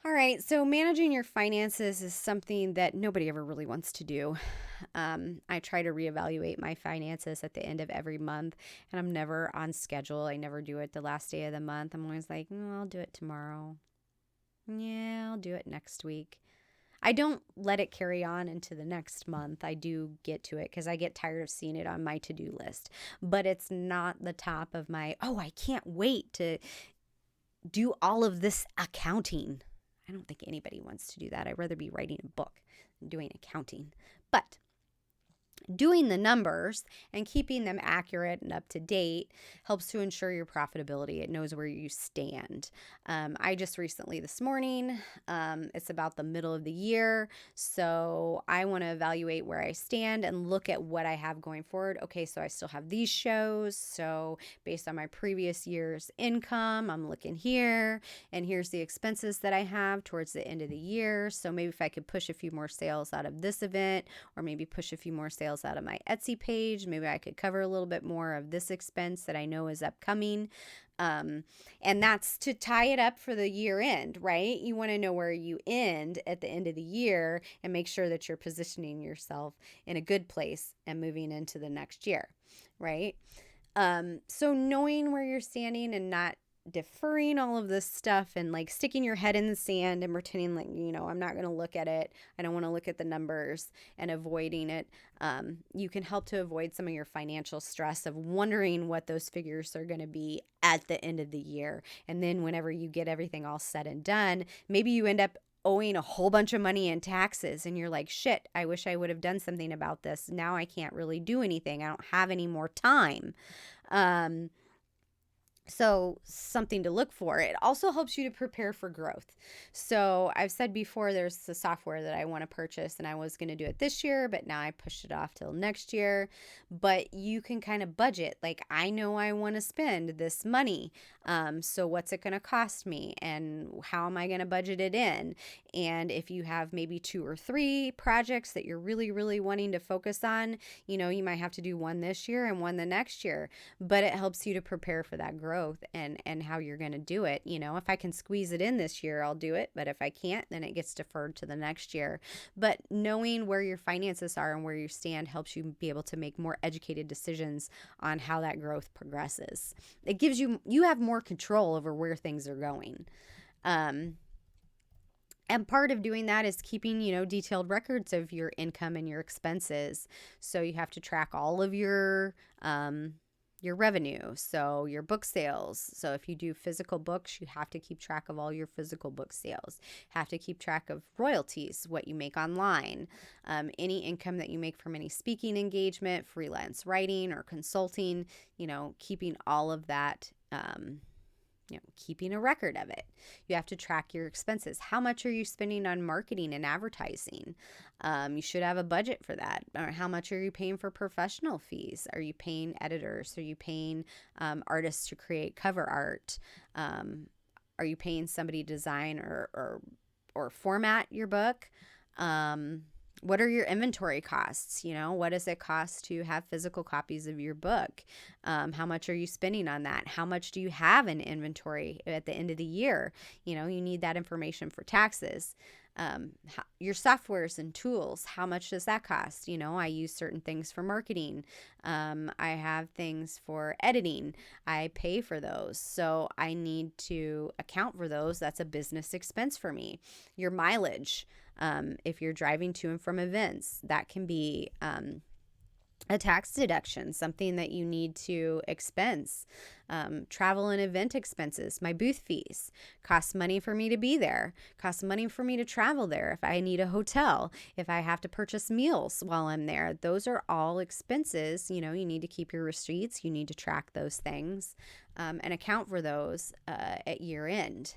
All right, so managing your finances is something that nobody ever really wants to do. I try to reevaluate my finances at the end of every month, and I'm never on schedule. I never do it the last day of the month. I'm always like, I'll do it tomorrow. Yeah, I'll do it next week. I don't let it carry on into the next month. I do get to it because I get tired of seeing it on my to do list, but it's not the top of my, oh, I can't wait to do all of this accounting. I don't think anybody wants to do that. I'd rather be writing a book than doing accounting. But doing the numbers and keeping them accurate and up to date helps to ensure your profitability. It knows where you stand. I just recently this morning, it's about the middle of the year, so I want to evaluate where I stand and look at what I have going forward. Okay, so I still have these shows, so based on my previous year's income, I'm looking here, and here's the expenses that I have towards the end of the year. So maybe if I could push a few more sales out of this event, or maybe push a few more sales out of my Etsy page. Maybe I could cover a little bit more of this expense that I know is upcoming. And that's to tie it up for the year end, right? You want to know where you end at the end of the year and make sure that you're positioning yourself in a good place and moving into the next year, right? So knowing where you're standing and not deferring all of this stuff and like sticking your head in the sand and pretending like, I'm not going to look at it. I don't want to look at the numbers and avoiding it. You can help to avoid some of your financial stress of wondering what those figures are going to be at the end of the year. And then whenever you get everything all said and done, maybe you end up owing a whole bunch of money in taxes and you're like, shit, I wish I would have done something about this. Now I can't really do anything. I don't have any more time. So something to look for. It also helps you to prepare for growth. So I've said before, there's the software that I want to purchase and I was going to do it this year, but now I pushed it off till next year. But you can kind of budget. Like, I know I want to spend this money. So what's it going to cost me and how am I going to budget it in? And if you have maybe 2 or 3 projects that you're really, really wanting to focus on, you might have to do one this year and one the next year, but it helps you to prepare for that growth and how you're going to do it. If I can squeeze it in this year, I'll do it. But if I can't, then it gets deferred to the next year. But knowing where your finances are and where you stand helps you be able to make more educated decisions on how that growth progresses. It gives you have more control over where things are going. And part of doing that is keeping, detailed records of your income and your expenses. So you have to track all of your revenue, so your book sales. So if you do physical books, you have to keep track of all your physical book sales. Have to keep track of royalties, what you make online, any income that you make from any speaking engagement, freelance writing, or consulting. Keeping all of that. Keeping a record of it. You have to track your expenses. How much are you spending on marketing and advertising? You should have a budget for that. Or how much are you paying for professional fees? Are you paying editors? Are you paying artists to create cover art? Are you paying somebody to design or format your book? What are your inventory costs? What does it cost to have physical copies of your book? How much are you spending on that? How much do you have in inventory at the end of the year? You need that information for taxes. Your softwares and tools, how much does that cost? I use certain things for marketing. I have things for editing. I pay for those. So I need to account for those. That's a business expense for me. Your mileage. If you're driving to and from events, that can be a tax deduction, something that you need to expense. Travel and event expenses, my booth fees, costs money for me to be there, costs money for me to travel there. If I need a hotel, if I have to purchase meals while I'm there, those are all expenses. You need to keep your receipts. You need to track those things and account for those at year end.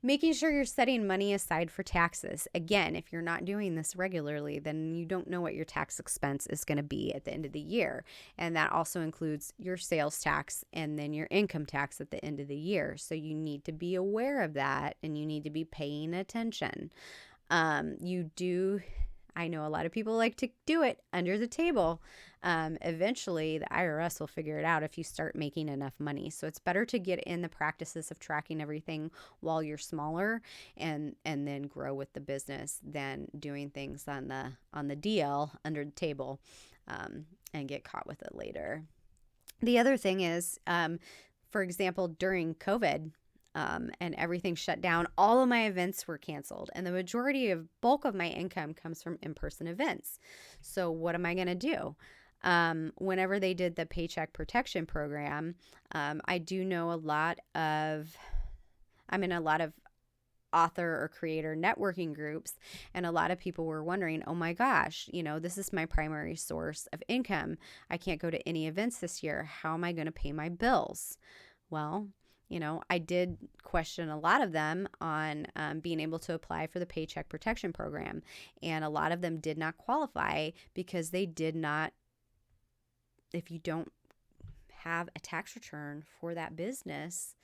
Making sure you're setting money aside for taxes. Again, if you're not doing this regularly, then you don't know what your tax expense is going to be at the end of the year. And that also includes your sales tax and then your income tax at the end of the year. So you need to be aware of that and you need to be paying attention. I know a lot of people like to do it under the table. Eventually, the IRS will figure it out if you start making enough money. So it's better to get in the practices of tracking everything while you're smaller, and then grow with the business than doing things on the DL under the table, and get caught with it later. The other thing is, for example, during COVID, and everything shut down, all of my events were canceled. And the bulk of my income comes from in-person events. So what am I going to do? Whenever they did the Paycheck Protection Program, I do know I'm in a lot of author or creator networking groups, and a lot of people were wondering, oh my gosh, this is my primary source of income. I can't go to any events this year. How am I going to pay my bills? Well, I did question a lot of them on being able to apply for the Paycheck Protection Program. And a lot of them did not qualify because they did not, if you don't have a tax return for that business,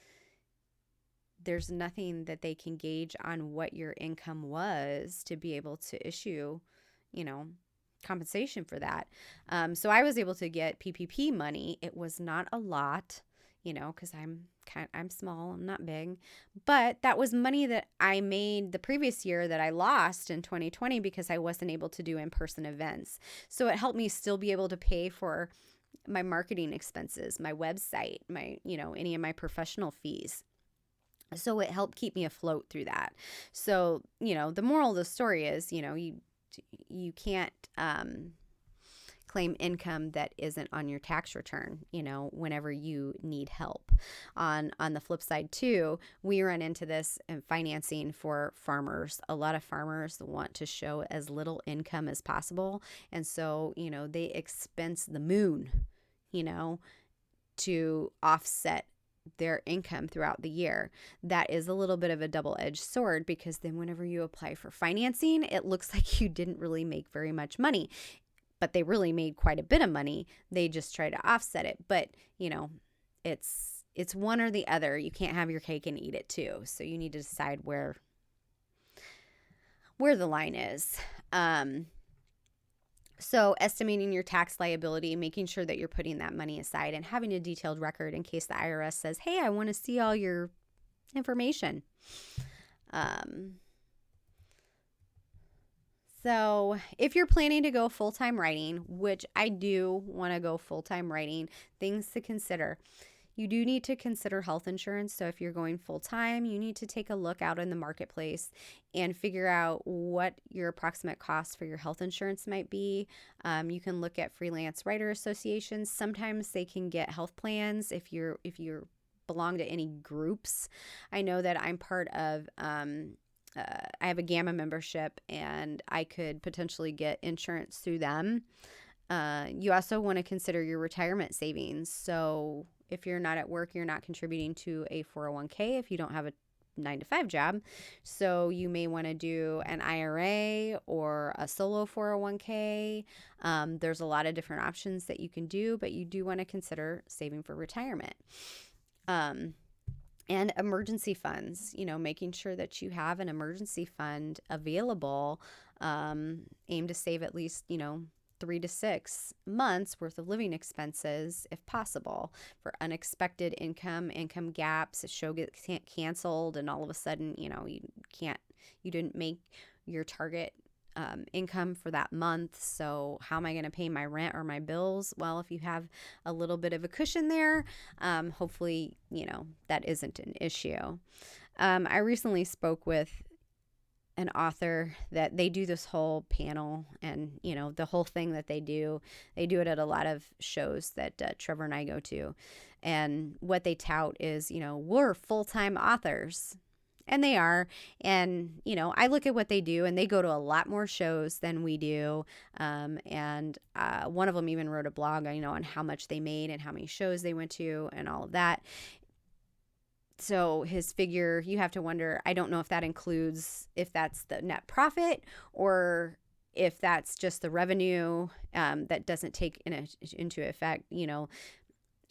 there's nothing that they can gauge on what your income was to be able to issue, compensation for that. So I was able to get PPP money. It was not a lot, because I'm small, I'm not big, but that was money that I made the previous year that I lost in 2020 because I wasn't able to do in-person events. So it helped me still be able to pay for my marketing expenses, my website, my, any of my professional fees. So it helped keep me afloat through that. So, the moral of the story is, you can't, claim income that isn't on your tax return, whenever you need help. On the flip side too, we run into this in financing for farmers. A lot of farmers want to show as little income as possible. And so, they expense the moon, to offset their income throughout the year. That is a little bit of a double-edged sword, because then whenever you apply for financing, it looks like you didn't really make very much money. But they really made quite a bit of money. They just try to offset it. But, it's one or the other. You can't have your cake and eat it too. So you need to decide where the line is. So estimating your tax liability, making sure that you're putting that money aside, and having a detailed record in case the IRS says, hey, I want to see all your information. So if you're planning to go full-time writing, which I do want to go full-time writing, things to consider. You do need to consider health insurance. So if you're going full-time, you need to take a look out in the marketplace and figure out what your approximate cost for your health insurance might be. You can look at freelance writer associations. Sometimes they can get health plans if you're belong to any groups. I know that I'm part of I have a Gamma membership, and I could potentially get insurance through them. You also want to consider your retirement savings. So if you're not at work, you're not contributing to a 401k if you don't have a 9-to-5 job. So you may want to do an IRA or a solo 401k. There's a lot of different options that you can do, but you do want to consider saving for retirement. And emergency funds, making sure that you have an emergency fund available, aim to save at least, 3 to 6 months worth of living expenses if possible, for unexpected income gaps. A show gets canceled and all of a sudden, you didn't make your target income for that month. So how am I going to pay my rent or my bills? Well, if you have a little bit of a cushion there, hopefully, that isn't an issue. I recently spoke with an author that they do this whole panel, and, the whole thing that they do it at a lot of shows that Trevor and I go to. And what they tout is, we're full-time authors. And they are. And, I look at what they do, and they go to a lot more shows than we do. And one of them even wrote a blog, on how much they made and how many shows they went to and all of that. So his figure, you have to wonder, I don't know if that includes, if that's the net profit or if that's just the revenue that doesn't take into effect,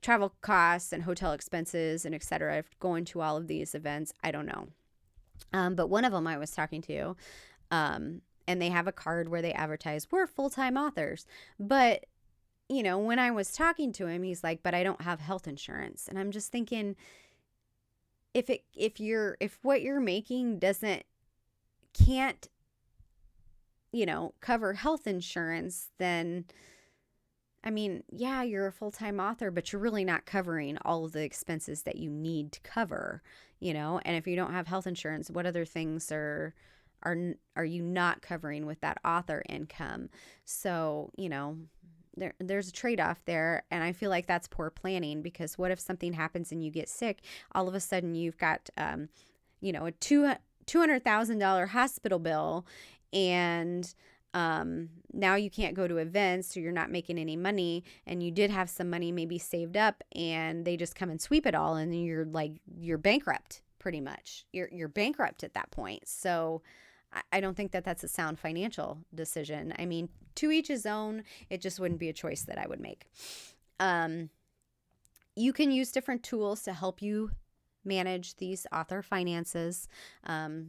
travel costs and hotel expenses and et cetera, going to all of these events. I don't know. But one of them I was talking to, And they have a card where they advertise, we're full-time authors. But, when I was talking to him, he's like, but I don't have health insurance. And I'm just thinking, if what you're making can't, cover health insurance, then I mean, yeah, you're a full-time author, but you're really not covering all of the expenses that you need to cover, And if you don't have health insurance, what other things are are you not covering with that author income? So, there's a trade-off there, and I feel like that's poor planning, because what if something happens and you get sick? All of a sudden you've got a $200,000 hospital bill, and now you can't go to events, so you're not making any money, and you did have some money maybe saved up, and they just come and sweep it all, and you're bankrupt pretty much. You're bankrupt at that point. So I don't think that that's a sound financial decision. I mean, to each his own. It just wouldn't be a choice that I would make. You can use different tools to help you manage these author finances.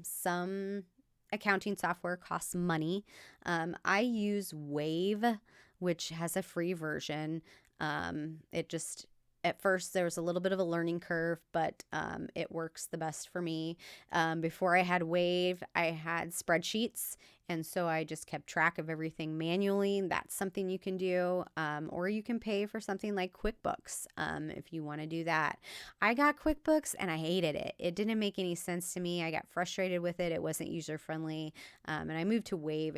Some accounting software costs money. I use Wave, which has a free version. At first there was a little bit of a learning curve, but it works the best for me. Before I had Wave, I had spreadsheets, and so I just kept track of everything manually. That's something you can do, or you can pay for something like QuickBooks if you want to do that. I got QuickBooks and I hated it. It didn't make any sense to me. I got frustrated with it. It wasn't user friendly, and I moved to Wave.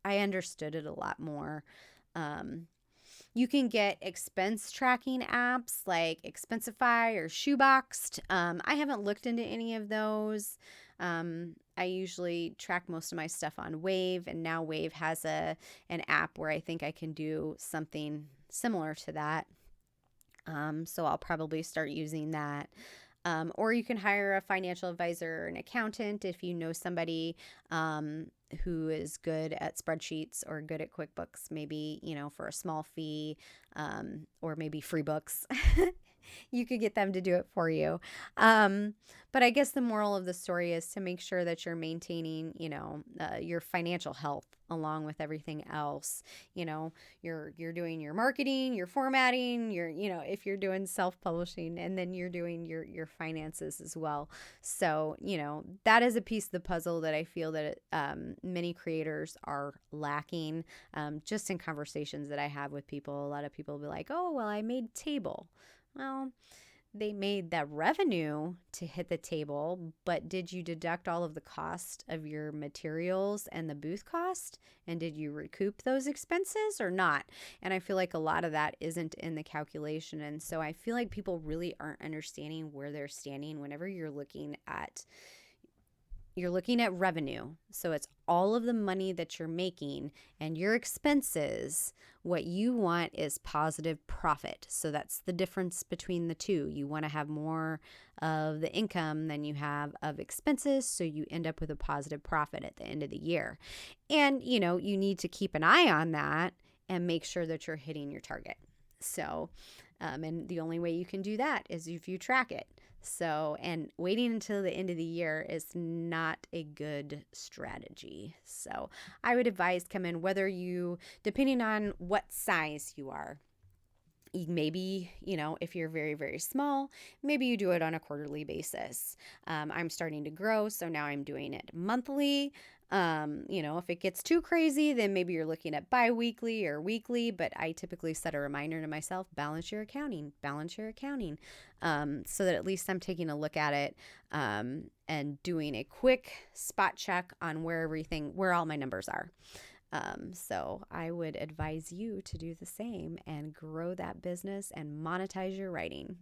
I understood it a lot more. You can get expense tracking apps like Expensify or Shoeboxed. I haven't looked into any of those. I usually track most of my stuff on Wave, and now Wave has an app where I think I can do something similar to that. So I'll probably start using that. Or you can hire a financial advisor or an accountant if you know somebody who is good at spreadsheets or good at QuickBooks, maybe, for a small fee, or maybe free books. You could get them to do it for you. But I guess the moral of the story is to make sure that you're maintaining, your financial health along with everything else. You're doing your marketing, your formatting, if you're doing self-publishing, and then you're doing your finances as well. So, that is a piece of the puzzle that I feel that many creators are lacking. Just in conversations that I have with people, a lot of people will be like, oh, well, I made table. Well, they made that revenue to hit the table, but did you deduct all of the cost of your materials and the booth cost? And did you recoup those expenses or not? And I feel like a lot of that isn't in the calculation. And so I feel like people really aren't understanding where they're standing whenever you're looking at revenue. So it's all of the money that you're making and your expenses. What you want is positive profit. So that's the difference between the two. You want to have more of the income than you have of expenses, so you end up with a positive profit at the end of the year. And, you need to keep an eye on that and make sure that you're hitting your target. So, and the only way you can do that is if you track it. So, and waiting until the end of the year is not a good strategy. So I would advise come in depending on what size you are. Maybe, if you're very, very small, maybe you do it on a quarterly basis. I'm starting to grow, so now I'm doing it monthly. If it gets too crazy, then maybe you're looking at bi-weekly or weekly, but I typically set a reminder to myself, balance your accounting, so that at least I'm taking a look at it, and doing a quick spot check on where all my numbers are. So I would advise you to do the same and grow that business and monetize your writing.